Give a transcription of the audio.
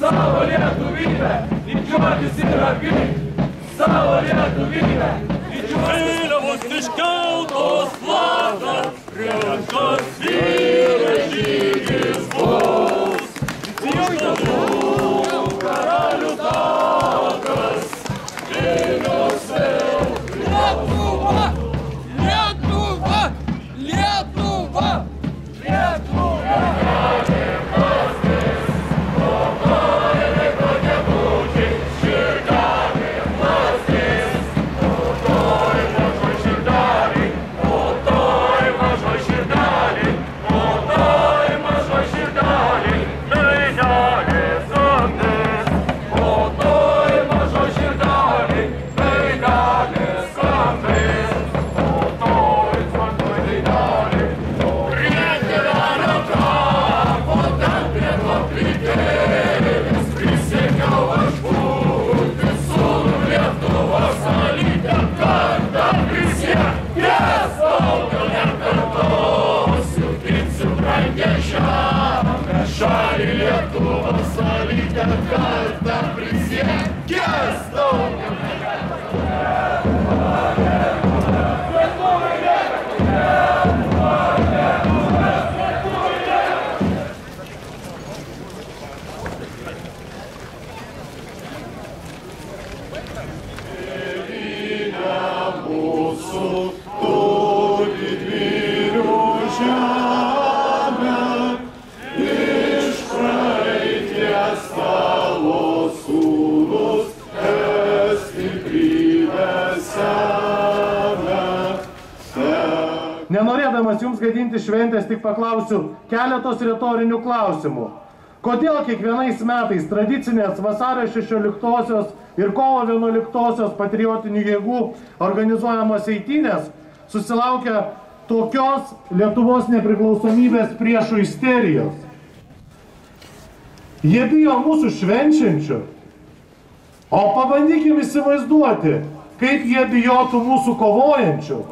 Savo lietuvybę, didžiuotis ir apgint, savo lietuvybę, vėliavos iškeltos plaka, rankos vyrai žygis bus, Jūžnavų karalių takas, Vilnius vėl. Lietuva, Lietuva, Lietuva, Lietuva. Šalį Lietuvos salytę kartą prisiekęs daugiau. Tėvynė mūsų turi dvirių žemę, tavo sūnus stiprybę semia. Nenorėdamas jums gadinti šventės, tik paklausiu keletos retorinių klausimų. Kodėl kiekvienais metais tradicinės vasario 16-osios ir kovo 11-osios patriotinių jėgų organizuojamos eitynės susilaukia tokios Lietuvos nepriklausomybės priešų isterijos? Jie bijo mūsų švenčiančių, o pabandykim įsivaizduoti, kaip jie bijotų mūsų kovojančių.